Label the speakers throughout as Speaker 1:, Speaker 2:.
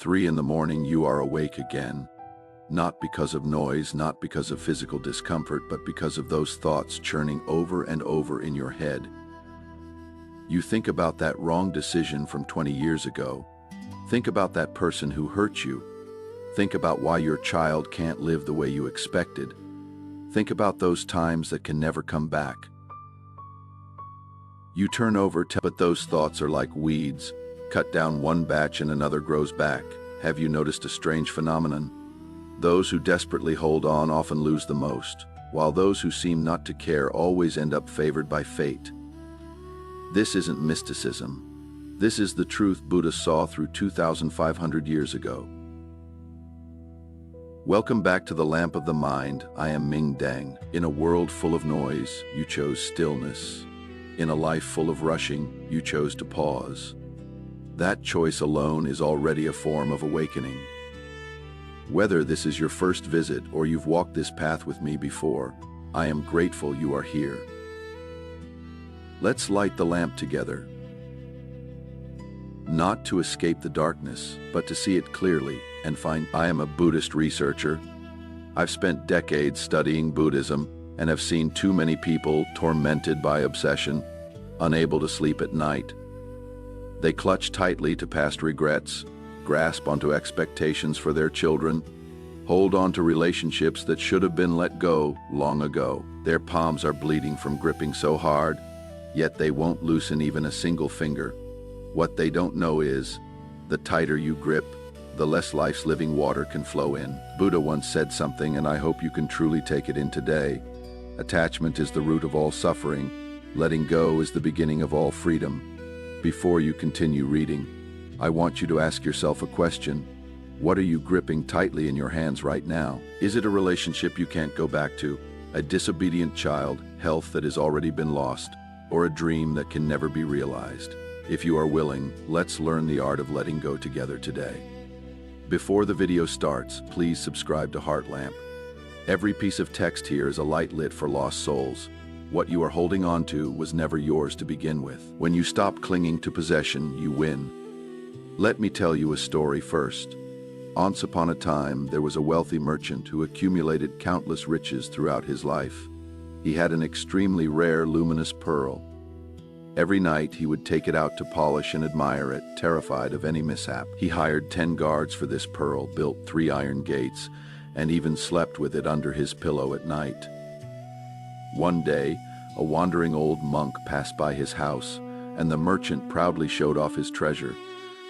Speaker 1: 3 in the morning, you are awake again. Not because of noise, not because of physical discomfort, but because of those thoughts churning over and over in your head. You think about that wrong decision from 20 years ago. Think about that person who hurt you. Think about why your child can't live the way you expected. Think about those times that can never come back. You turn over, but those thoughts are like weeds. Cut down one batch and another grows back. Have you noticed a strange phenomenon? Those who desperately hold on often lose the most, while those who seem not to care always end up favored by fate. This isn't mysticism. This is the truth Buddha saw through 2,500 years ago. Welcome back to the Lamp of the Mind. I am Ming Deng. In a world full of noise, you chose stillness. In a life full of rushing, you chose to pause. That choice alone is already a form of awakening. Whether this is your first visit or you've walked this path with me before, I am grateful you are here. Let's light the lamp together. Not to escape the darkness, but to see it clearly and find. I am a Buddhist researcher. I've spent decades studying Buddhism and have seen too many people tormented by obsession, unable to sleep at night. They clutch tightly to past regrets, grasp onto expectations for their children, hold on to relationships that should have been let go long ago. Their palms are bleeding from gripping so hard, yet they won't loosen even a single finger. What they don't know is, the tighter you grip, the less life's living water can flow in. Buddha once said something, and I hope you can truly take it in today. Attachment is the root of all suffering. Letting go is the beginning of all freedom. Before you continue reading, I want you to ask yourself a question. What are you gripping tightly in your hands right now? Is it a relationship you can't go back to, a disobedient child, health that has already been lost, or a dream that can never be realized? If you are willing, let's learn the art of letting go together today. Before the video starts, please subscribe to Heart Lamp. Every piece of text here is a light lit for lost souls. What you are holding on to was never yours to begin with. When you stop clinging to possession, you win. Let me tell you a story first. Once upon a time, there was a wealthy merchant who accumulated countless riches throughout his life. He had an extremely rare luminous pearl. Every night, he would take it out to polish and admire it, terrified of any mishap. He hired 10 guards for this pearl, built 3 iron gates, and even slept with it under his pillow at night. One day, a wandering old monk passed by his house, and the merchant proudly showed off his treasure.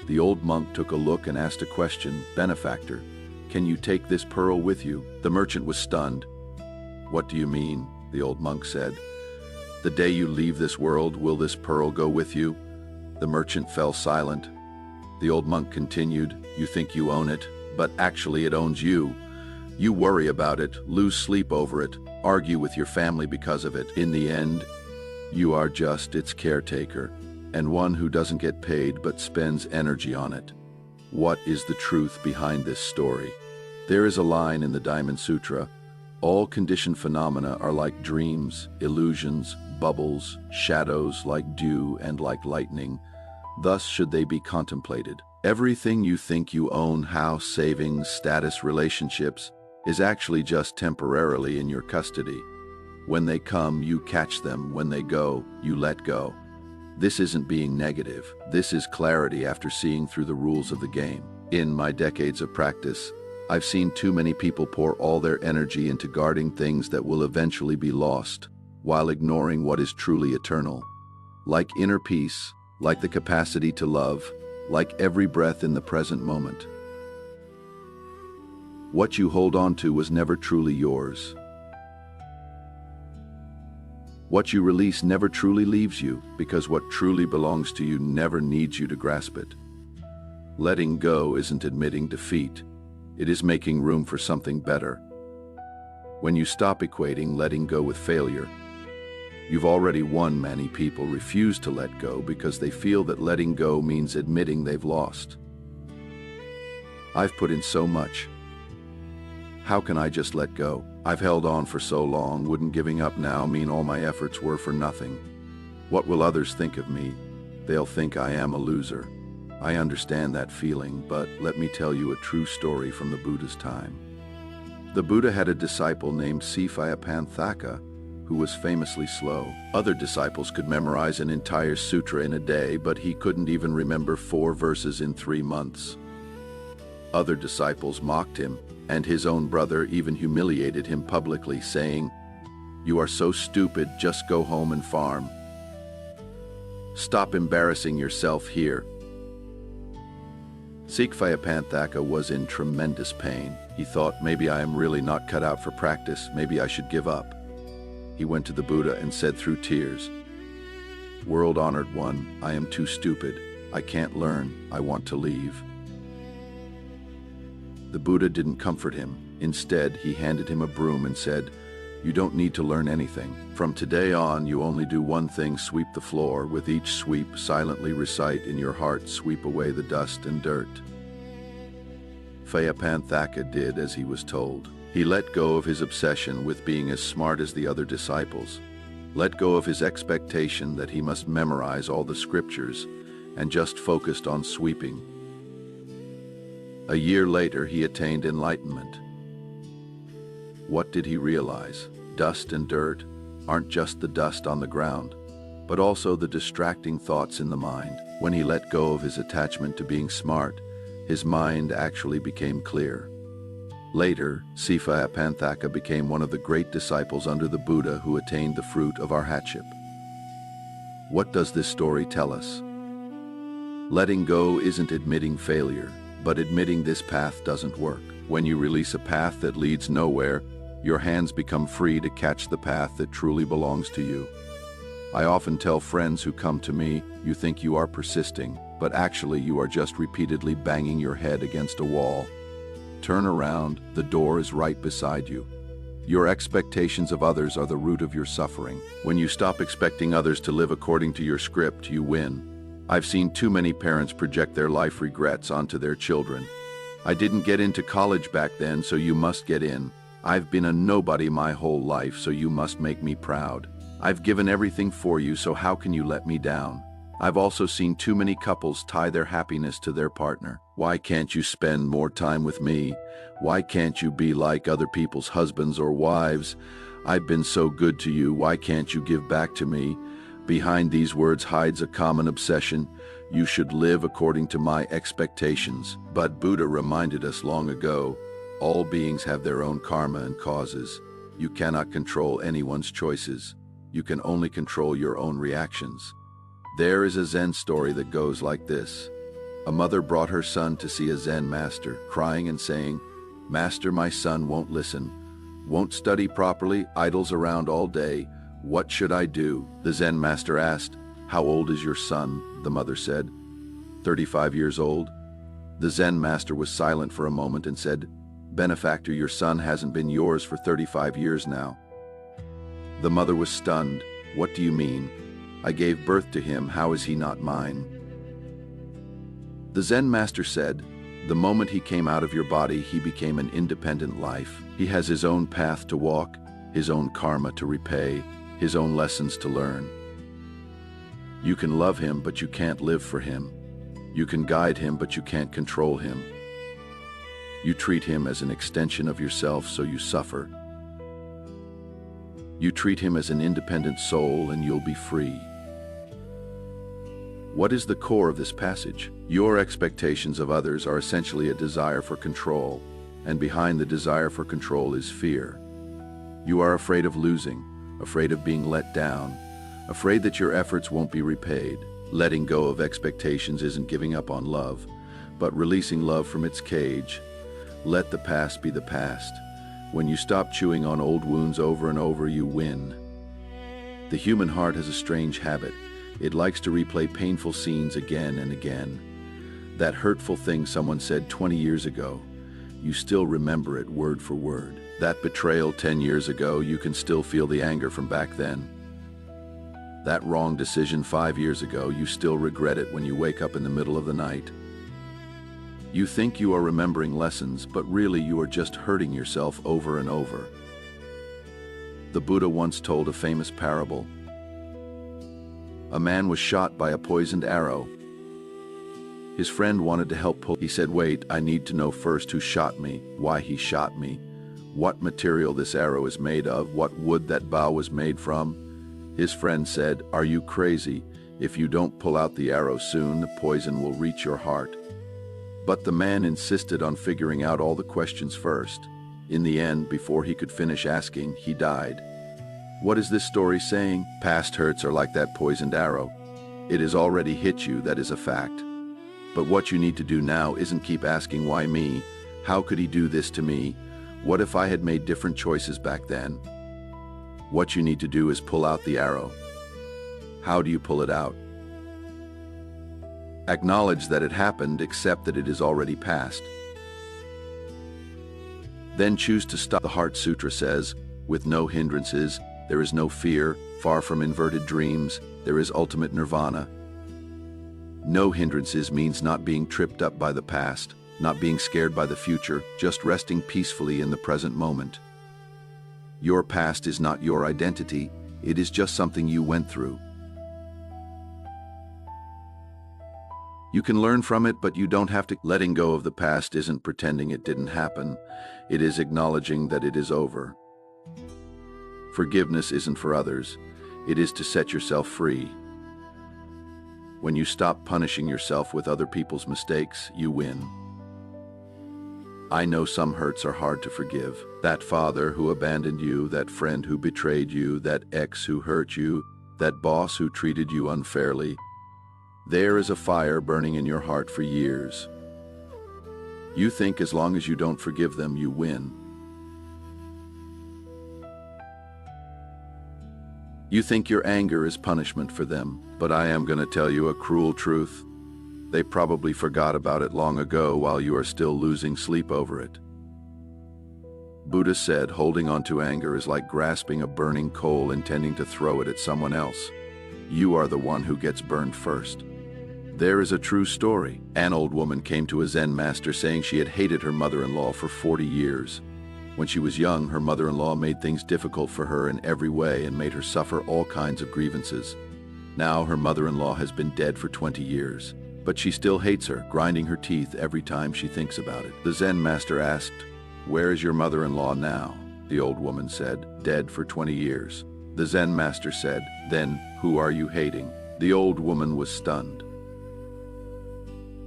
Speaker 1: The old monk took a look and asked a question. "Benefactor, can you take this pearl with you?" The merchant was stunned. "What do you mean?" the old monk said. "The day you leave this world, will this pearl go with you?" The merchant fell silent. The old monk continued, "You think you own it, but actually it owns you. You worry about it, lose sleep over it, argue with your family because of it. In the end, you are just its caretaker, and one who doesn't get paid but spends energy on it." What is the truth behind this story? There is a line in the Diamond Sutra: all conditioned phenomena are like dreams, illusions, bubbles, shadows, like dew and like lightning. Thus should they be contemplated. Everything you think you own, house, savings, status, relationships, is actually just temporarily in your custody. When they come, you catch them. When they go, you let go. This isn't being negative. This is clarity after seeing through the rules of the game. In my decades of practice, I've seen too many people pour all their energy into guarding things that will eventually be lost, while ignoring what is truly eternal. Like inner peace, like the capacity to love, like every breath in the present moment. What you hold on to was never truly yours. What you release never truly leaves you, because what truly belongs to you never needs you to grasp it. Letting go isn't admitting defeat. It is making room for something better. When you stop equating letting go with failure, you've already won. Many people refuse to let go because they feel that letting go means admitting they've lost. I've put in so much. How can I just let go? I've held on for so long. Wouldn't giving up now mean all my efforts were for nothing? What will others think of me? They'll think I am a loser. I understand that feeling, but let me tell you a true story from the Buddha's time. The Buddha had a disciple named Siphyapanthaka, who was famously slow. Other disciples could memorize an entire sutra in a day, but he couldn't even remember 4 verses in 3 months. Other disciples mocked him, and his own brother even humiliated him publicly, saying, "You are so stupid, just go home and farm. Stop embarrassing yourself here." Siphyapanthaka was in tremendous pain. He thought, maybe I am really not cut out for practice, maybe I should give up. He went to the Buddha and said through tears, "World-honored one, I am too stupid. I can't learn. I want to leave." The Buddha didn't comfort him. Instead, he handed him a broom and said, "You don't need to learn anything. From today on, you only do one thing: sweep the floor. With each sweep, silently recite in your heart, sweep away the dust and dirt." Siphyapanthaka did as he was told. He let go of his obsession with being as smart as the other disciples, let go of his expectation that he must memorize all the scriptures, and just focused on sweeping. A year later, he attained enlightenment. What did he realize? Dust and dirt aren't just the dust on the ground, but also the distracting thoughts in the mind. When he let go of his attachment to being smart, his mind actually became clear. Later, Siphyapanthaka became one of the great disciples under the Buddha who attained the fruit of arhatship. What does this story tell us? Letting go isn't admitting failure, but admitting this path doesn't work. When you release a path that leads nowhere, your hands become free to catch the path that truly belongs to you. I often tell friends who come to me, "You think you are persisting, but actually you are just repeatedly banging your head against a wall. Turn around, the door is right beside you." Your expectations of others are the root of your suffering. When you stop expecting others to live according to your script, you win. I've seen too many parents project their life regrets onto their children. "I didn't get into college back then, so you must get in. I've been a nobody my whole life, so you must make me proud. I've given everything for you, so how can you let me down?" I've also seen too many couples tie their happiness to their partner. "Why can't you spend more time with me? Why can't you be like other people's husbands or wives? I've been so good to you, why can't you give back to me?" Behind these words hides a common obsession: you should live according to my expectations. But Buddha reminded us long ago, all beings have their own karma and causes. You cannot control anyone's choices. You can only control your own reactions. There is a Zen story that goes like this. A mother brought her son to see a Zen master, crying and saying, "Master, my son won't listen, won't study properly, idles around all day. What should I do?" The Zen master asked, "How old is your son?" The mother said, 35 years old. The Zen master was silent for a moment and said, "Benefactor, your son hasn't been yours for 35 years now." The mother was stunned. "What do you mean? I gave birth to him, how is he not mine?" The Zen master said, "The moment he came out of your body, he became an independent life. He has his own path to walk, his own karma to repay, his own lessons to learn. You can love him, but you can't live for him. You can guide him, but you can't control him. You treat him as an extension of yourself, so you suffer. You treat him as an independent soul, and you'll be free." What is the core of this passage? Your expectations of others are essentially a desire for control, and behind the desire for control is fear. You are afraid of losing, afraid of being let down, afraid that your efforts won't be repaid. Letting go of expectations isn't giving up on love, but releasing love from its cage. Let the past be the past. When you stop chewing on old wounds over and over, you win. The human heart has a strange habit. It likes to replay painful scenes again and again. That hurtful thing someone said 20 years ago, you still remember it word for word. That betrayal 10 years ago, you can still feel the anger from back then. That wrong decision 5 years ago, you still regret it when you wake up in the middle of the night. You think you are remembering lessons, but really you are just hurting yourself over and over. The Buddha once told a famous parable. A man was shot by a poisoned arrow. His friend wanted to help pull. He said, "Wait, I need to know first who shot me, why he shot me, what material this arrow is made of, what wood that bow was made from." His friend said, "Are you crazy? If you don't pull out the arrow soon, the poison will reach your heart." But the man insisted on figuring out all the questions first. In the end, before he could finish asking, he died. What is this story saying? Past hurts are like that poisoned arrow. It has already hit you, that is a fact. But what you need to do now isn't keep asking, "Why me? How could he do this to me? What if I had made different choices back then?" What you need to do is pull out the arrow. How do you pull it out? Acknowledge that it happened, accept that it is already past. Then choose to stop. The Heart Sutra says, "With no hindrances, there is no fear, far from inverted dreams, there is ultimate nirvana." No hindrances means not being tripped up by the past, not being scared by the future, just resting peacefully in the present moment. Your past is not your identity, it is just something you went through. You can learn from it, but you don't have to. Letting go of the past isn't pretending it didn't happen. It is acknowledging that it is over. Forgiveness isn't for others. It is to set yourself free. When you stop punishing yourself with other people's mistakes, you win. I know some hurts are hard to forgive. That father who abandoned you, that friend who betrayed you, that ex who hurt you, that boss who treated you unfairly. There is a fire burning in your heart for years. You think as long as you don't forgive them, you win. You think your anger is punishment for them, but I am going to tell you a cruel truth. They probably forgot about it long ago while you are still losing sleep over it. Buddha said holding on to anger is like grasping a burning coal intending to throw it at someone else. You are the one who gets burned first. There is a true story. An old woman came to a Zen master saying she had hated her mother-in-law for 40 years. When she was young, her mother-in-law made things difficult for her in every way and made her suffer all kinds of grievances. Now her mother-in-law has been dead for 20 years, but she still hates her, grinding her teeth every time she thinks about it. The Zen master asked, "Where is your mother-in-law now?" The old woman said, "Dead for 20 years. The Zen master said, "Then who are you hating?" The old woman was stunned.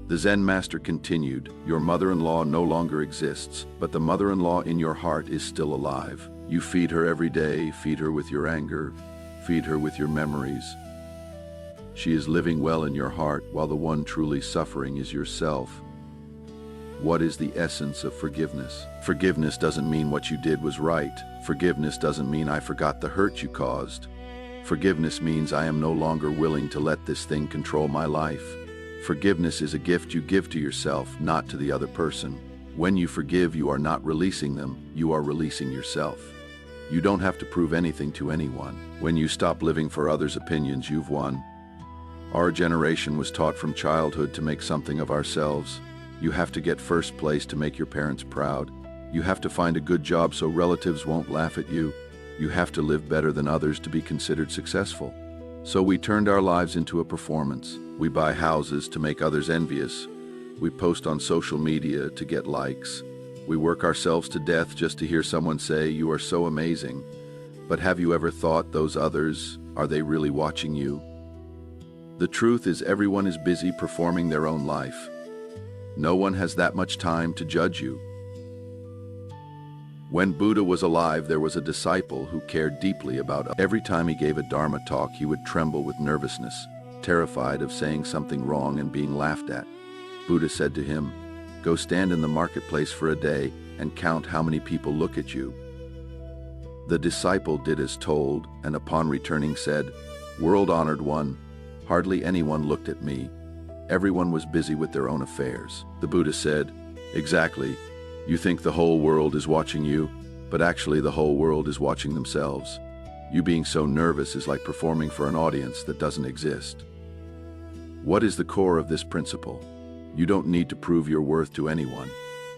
Speaker 1: The Zen master continued, "Your mother-in-law no longer exists, but the mother-in-law in your heart is still alive. You feed her every day, feed her with your anger, feed her with your memories. She is living well in your heart, while the one truly suffering is yourself." What is the essence of forgiveness? Forgiveness doesn't mean what you did was right. Forgiveness doesn't mean I forgot the hurt you caused. Forgiveness means I am no longer willing to let this thing control my life. Forgiveness is a gift you give to yourself, not to the other person. When you forgive, you are not releasing them, you are releasing yourself. You don't have to prove anything to anyone. When you stop living for others' opinions, you've won. Our generation was taught from childhood to make something of ourselves. You have to get first place to make your parents proud. You have to find a good job so relatives won't laugh at you. You have to live better than others to be considered successful. So we turned our lives into a performance. We buy houses to make others envious. We post on social media to get likes. We work ourselves to death just to hear someone say, "You are so amazing." But have you ever thought those others, are they really watching you? The truth is everyone is busy performing their own life. No one has that much time to judge you. When Buddha was alive, there was a disciple who cared deeply about others. Every time he gave a Dharma talk, he would tremble with nervousness, terrified of saying something wrong and being laughed at. Buddha said to him, "Go stand in the marketplace for a day and count how many people look at you." The disciple did as told, and upon returning said, "World-honored one, hardly anyone looked at me. Everyone was busy with their own affairs." The Buddha said, "Exactly. You think the whole world is watching you, but actually the whole world is watching themselves. You being so nervous is like performing for an audience that doesn't exist." What is the core of this principle? You don't need to prove your worth to anyone.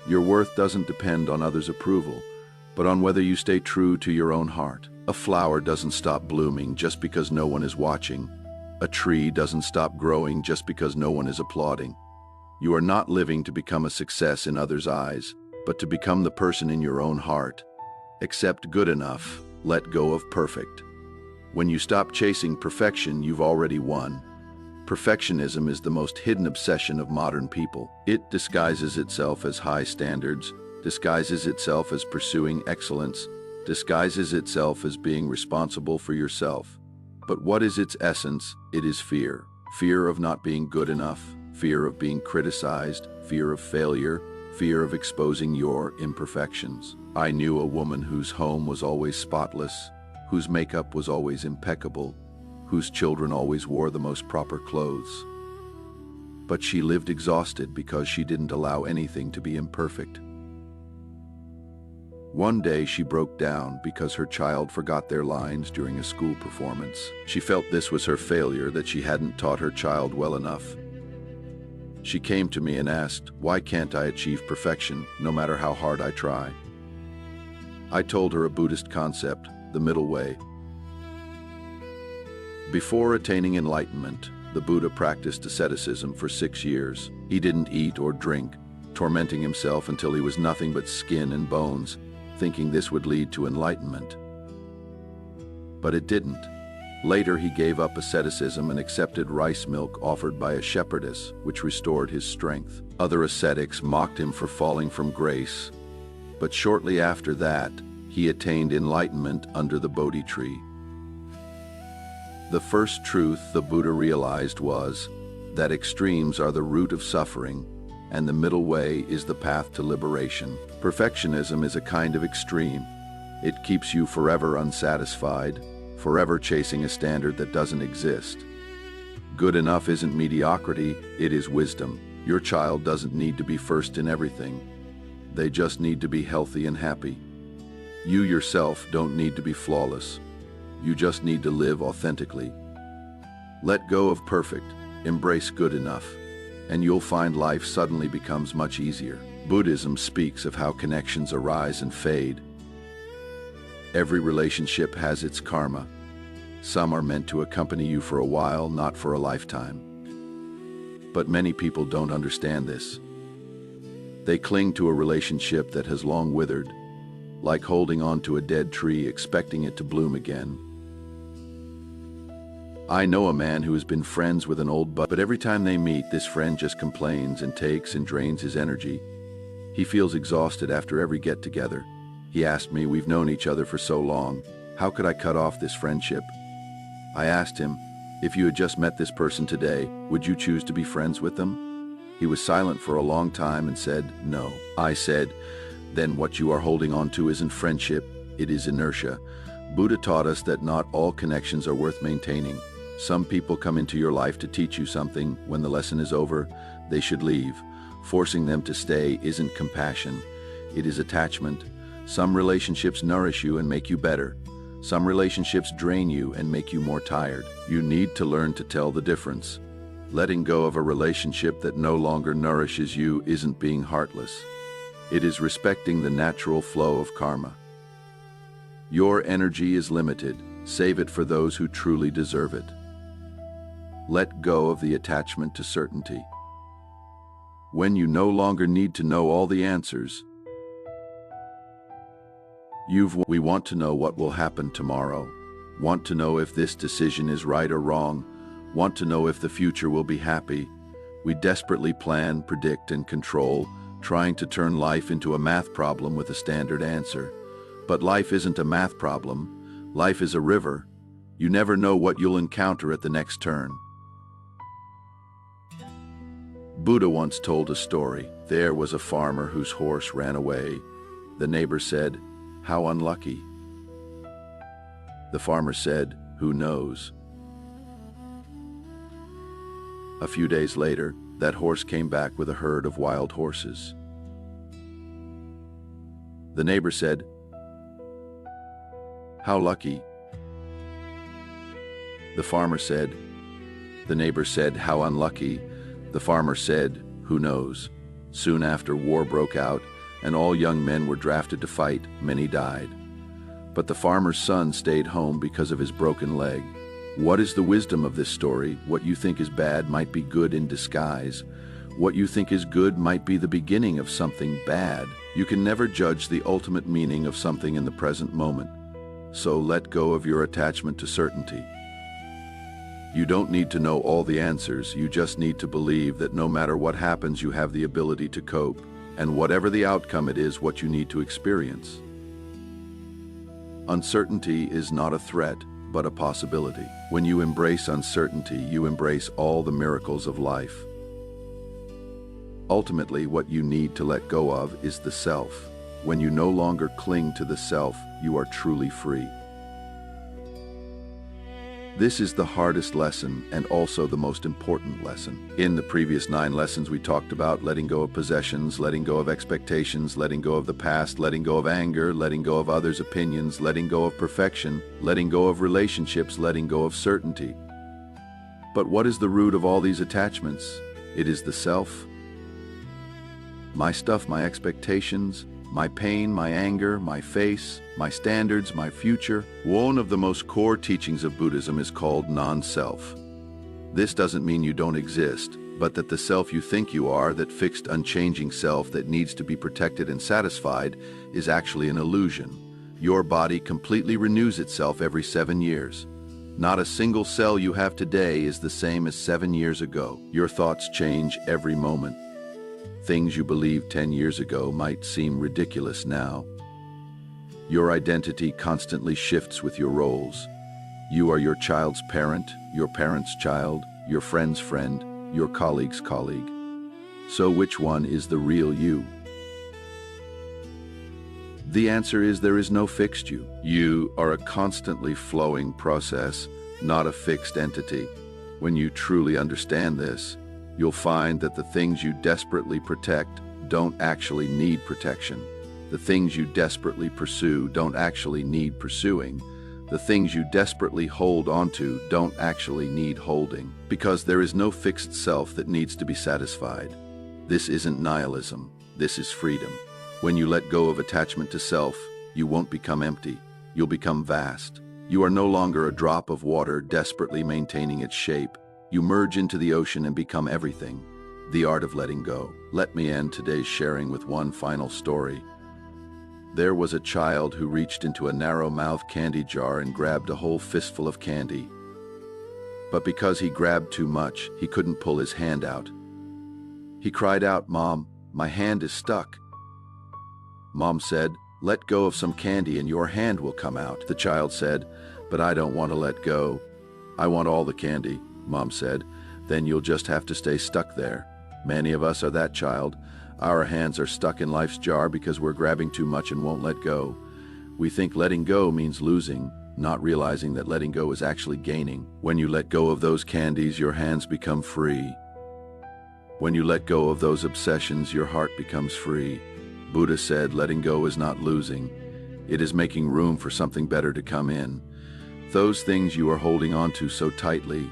Speaker 1: Your worth doesn't depend on others' approval, but on whether you stay true to your own heart. A flower doesn't stop blooming just because no one is watching. A tree doesn't stop growing just because no one is applauding. You are not living to become a success in others' eyes, but to become the person in your own heart. Accept good enough, let go of perfect. When you stop chasing perfection, you've already won. Perfectionism is the most hidden obsession of modern people. It disguises itself as high standards, disguises itself as pursuing excellence, disguises itself as being responsible for yourself. But what is its essence? It is fear. Fear of not being good enough, fear of being criticized, fear of failure, fear of exposing your imperfections. I knew a woman whose home was always spotless, whose makeup was always impeccable, whose children always wore the most proper clothes. But she lived exhausted because she didn't allow anything to be imperfect. One day she broke down because her child forgot their lines during a school performance. She felt this was her failure, that she hadn't taught her child well enough. She came to me and asked, "Why can't I achieve perfection, no matter how hard I try?" I told her a Buddhist concept, the middle way. Before attaining enlightenment, the Buddha practiced asceticism for 6 years. He didn't eat or drink, tormenting himself until he was nothing but skin and bones, thinking this would lead to enlightenment. But it didn't. Later he gave up asceticism and accepted rice milk offered by a shepherdess, which restored his strength. Other ascetics mocked him for falling from grace, but shortly after that, he attained enlightenment under the Bodhi tree. The first truth the Buddha realized was that extremes are the root of suffering, and the middle way is the path to liberation. Perfectionism is a kind of extreme. It keeps you forever unsatisfied, forever chasing a standard that doesn't exist. Good enough isn't mediocrity, it is wisdom. Your child doesn't need to be first in everything. They just need to be healthy and happy. You yourself don't need to be flawless. You just need to live authentically. Let go of perfect, embrace good enough, and you'll find life suddenly becomes much easier. Buddhism speaks of how connections arise and fade. Every relationship has its karma. Some are meant to accompany you for a while, not for a lifetime. But many people don't understand this. They cling to a relationship that has long withered, like holding on to a dead tree expecting it to bloom again. I know a man who has been friends with an old buddy, but every time they meet, this friend just complains and takes and drains his energy. He feels exhausted after every get-together. He asked me, "We've known each other for so long. How could I cut off this friendship?" I asked him, "If you had just met this person today, would you choose to be friends with them?" He was silent for a long time and said, "No." I said, "Then what you are holding on to isn't friendship, it is inertia." Buddha taught us that not all connections are worth maintaining. Some people come into your life to teach you something. When the lesson is over, they should leave. Forcing them to stay isn't compassion, it is attachment. Some relationships nourish you and make you better. Some relationships drain you and make you more tired. You need to learn to tell the difference. Letting go of a relationship that no longer nourishes you isn't being heartless. It is respecting the natural flow of karma. Your energy is limited. Save it for those who truly deserve it. Let go of the attachment to certainty. When you no longer need to know all the answers, we want to know what will happen tomorrow, want to know if this decision is right or wrong, want to know if the future will be happy. We desperately plan, predict, and control, trying to turn life into a math problem with a standard answer. But life isn't a math problem. Life is a river. You never know what you'll encounter at the next turn. Buddha once told a story. There was a farmer whose horse ran away. The neighbor said, "How unlucky." The farmer said, "Who knows?" A few days later, that horse came back with a herd of wild horses. The neighbor said, "How lucky." The farmer said, the neighbor said, "How unlucky." The farmer said, "Who knows?" Soon after, war broke out, and all young men were drafted to fight. Many died. But the farmer's son stayed home because of his broken leg. What is the wisdom of this story? What you think is bad might be good in disguise. What you think is good might be the beginning of something bad. You can never judge the ultimate meaning of something in the present moment. So let go of your attachment to certainty. You don't need to know all the answers, you just need to believe that no matter what happens, you have the ability to cope, and whatever the outcome, it is what you need to experience. Uncertainty is not a threat, but a possibility. When you embrace uncertainty, you embrace all the miracles of life. Ultimately, what you need to let go of is the self. When you no longer cling to the self, you are truly free. This is the hardest lesson and also the most important lesson. In the previous 9 lessons, we talked about letting go of possessions, letting go of expectations, letting go of the past, letting go of anger, letting go of others' opinions, letting go of perfection, letting go of relationships, letting go of certainty. But what is the root of all these attachments? It is the self. My stuff, my expectations, my pain, my anger, my face, my standards, my future. One of the most core teachings of Buddhism is called non-self. This doesn't mean you don't exist, but that the self you think you are, that fixed, unchanging self that needs to be protected and satisfied, is actually an illusion. Your body completely renews itself every 7 years. Not a single cell you have today is the same as 7 years ago. Your thoughts change every moment. Things you believed 10 years ago might seem ridiculous now. Your identity constantly shifts with your roles. You are your child's parent, your parent's child, your friend's friend, your colleague's colleague. So which one is the real you? The answer is there is no fixed you. You are a constantly flowing process, not a fixed entity. When you truly understand this, you'll find that the things you desperately protect don't actually need protection. The things you desperately pursue don't actually need pursuing. The things you desperately hold onto don't actually need holding, because there is no fixed self that needs to be satisfied. This isn't nihilism, this is freedom. When you let go of attachment to self, you won't become empty, you'll become vast. You are no longer a drop of water desperately maintaining its shape. You merge into the ocean and become everything. The art of letting go. Let me end today's sharing with one final story. There was a child who reached into a narrow-mouthed candy jar and grabbed a whole fistful of candy. But because he grabbed too much, he couldn't pull his hand out. He cried out, "Mom, my hand is stuck." Mom said, "Let go of some candy and your hand will come out." The child said, "But I don't want to let go. I want all the candy." Mom said, "Then you'll just have to stay stuck there." Many of us are that child. Our hands are stuck in life's jar because we're grabbing too much and won't let go. We think letting go means losing, not realizing that letting go is actually gaining. When you let go of those candies, your hands become free. When you let go of those obsessions, your heart becomes free. Buddha said letting go is not losing. It is making room for something better to come in. Those things you are holding on to so tightly,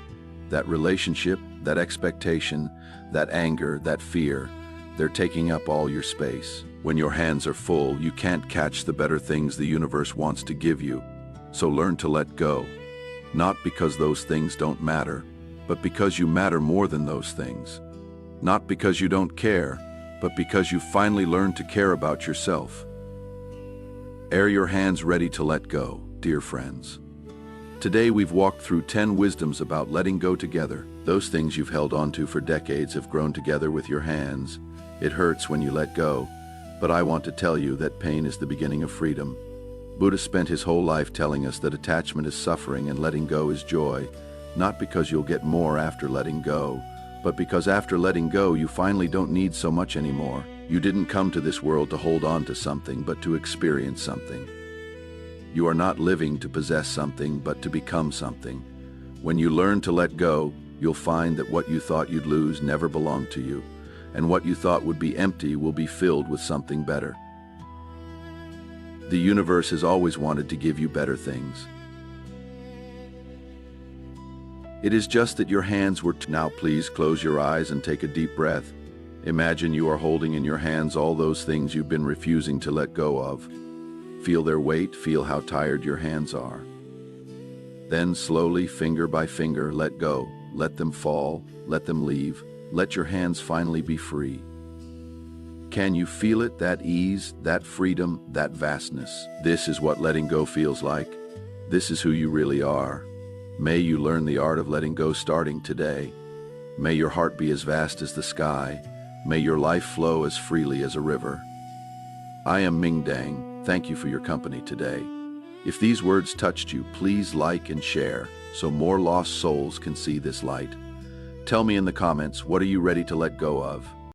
Speaker 1: that relationship, that expectation, that anger, that fear, they're taking up all your space. When your hands are full, you can't catch the better things the universe wants to give you. So learn to let go. Not because those things don't matter, but because you matter more than those things. Not because you don't care, but because you finally learned to care about yourself. Are your hands ready to let go, dear friends? Today we've walked through 10 wisdoms about letting go together. Those things you've held onto for decades have grown together with your hands. It hurts when you let go, but I want to tell you that pain is the beginning of freedom. Buddha spent his whole life telling us that attachment is suffering and letting go is joy, not because you'll get more after letting go, but because after letting go you finally don't need so much anymore. You didn't come to this world to hold on to something, but to experience something. You are not living to possess something, but to become something. When you learn to let go, you'll find that what you thought you'd lose never belonged to you, and what you thought would be empty will be filled with something better. The universe has always wanted to give you better things. It is just that your hands were Now please close your eyes and take a deep breath. Imagine you are holding in your hands all those things you've been refusing to let go of. Feel their weight, feel how tired your hands are. Then slowly, finger by finger, let go. Let them fall, let them leave, let your hands finally be free. Can you feel it, that ease, that freedom, that vastness? This is what letting go feels like. This is who you really are. May you learn the art of letting go starting today. May your heart be as vast as the sky. May your life flow as freely as a river. I am Ming Dang. Thank you for your company today. If these words touched you, please like and share so more lost souls can see this light. Tell me in the comments, what are you ready to let go of?